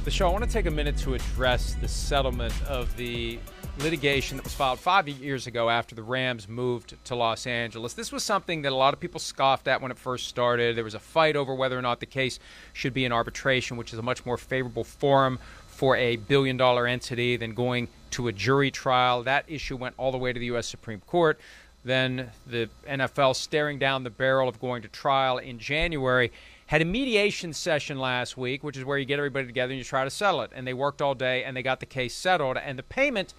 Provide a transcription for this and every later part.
the show, I want to take a minute to address the settlement of the litigation that was filed 5 years ago after the Rams moved to Los Angeles. This was something that a lot of people scoffed at when it first started. There was a fight over whether or not the case should be in arbitration, which is a much more favorable forum for a billion-dollar entity than going to a jury trial. That issue went all the way to the U.S. Supreme Court. Then the NFL, staring down the barrel of going to trial in January, had a mediation session last week, which is where you get everybody together and you try to settle it. And they worked all day, and they got the case settled. And the payment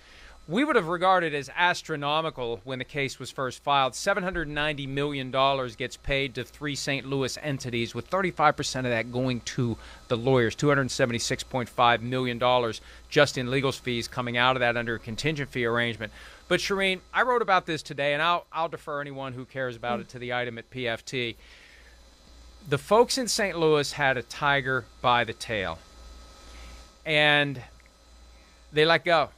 we would have regarded as astronomical when the case was first filed. $790 million gets paid to 3 St. Louis entities, with 35% of that going to the lawyers, $276.5 million just in legal fees coming out of that under a contingent fee arrangement. But, Charean, I wrote about this today, and I'll defer anyone who cares about it to the item at PFT. The folks in St. Louis had a tiger by the tail, and they let go.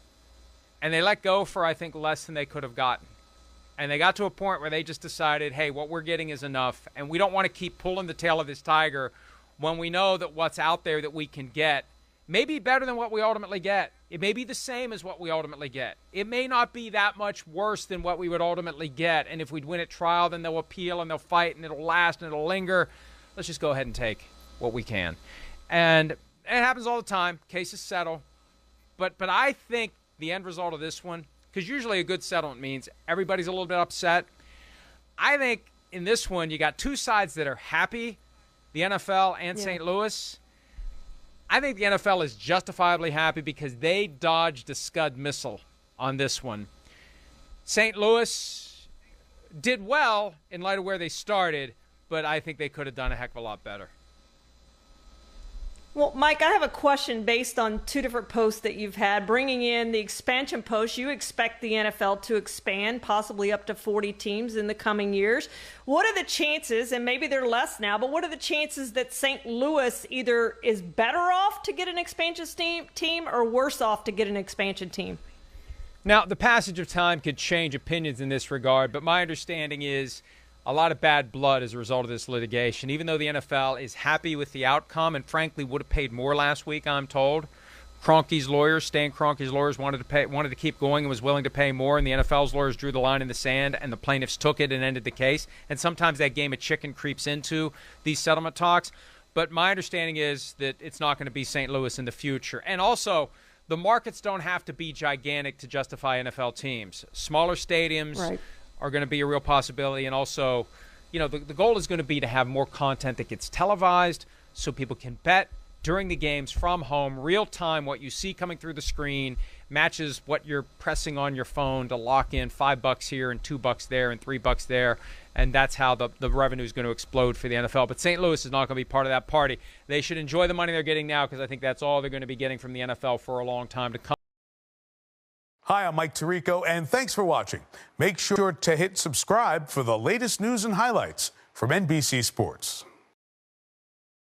And they let go for, I think, less than they could have gotten. And they got to a point where they just decided, hey, what we're getting is enough, and we don't want to keep pulling the tail of this tiger when we know that what's out there that we can get may be better than what we ultimately get. It may be the same as what we ultimately get. It may not be that much worse than what we would ultimately get. And if we'd win at trial, then they'll appeal and they'll fight and it'll last and it'll linger. Let's just go ahead and take what we can. And it happens all the time. Cases settle. But I think the end result of this one, because usually a good settlement means everybody's a little bit upset. I think in this one, you got two sides that are happy, the NFL and St. Louis. I think the NFL is justifiably happy because they dodged a Scud missile on this one. St. Louis did well in light of where they started, but I think they could have done a heck of a lot better. Well, Mike, I have a question based on two different posts that you've had. Bringing in the expansion post, you expect the NFL to expand possibly up to 40 teams in the coming years. What are the chances, and maybe they're less now, but what are the chances that St. Louis either is better off to get an expansion team or worse off to get an expansion team? Now, the passage of time could change opinions in this regard, but my understanding is a lot of bad blood as a result of this litigation. Even though the NFL is happy with the outcome and frankly would have paid more last week, I'm told. Kroenke's lawyers, Stan Kroenke's lawyers, wanted to keep going and was willing to pay more, and the NFL's lawyers drew the line in the sand, and the plaintiffs took it and ended the case. And sometimes that game of chicken creeps into these settlement talks. But my understanding is that it's not going to be St. Louis in the future. And also, the markets don't have to be gigantic to justify NFL teams. Smaller stadiums are going to be a real possibility. And also, you know, the goal is going to be to have more content that gets televised so people can bet during the games from home, real time, what you see coming through the screen matches what you're pressing on your phone to lock in $5 here and $2 there and $3 there. And that's how the revenue is going to explode for the NFL. But St. Louis is not going to be part of that party. They should enjoy the money they're getting now because I think that's all they're going to be getting from the NFL for a long time to come. Hi, I'm Mike Tirico, and thanks for watching. Make sure to hit subscribe for the latest news and highlights from NBC Sports.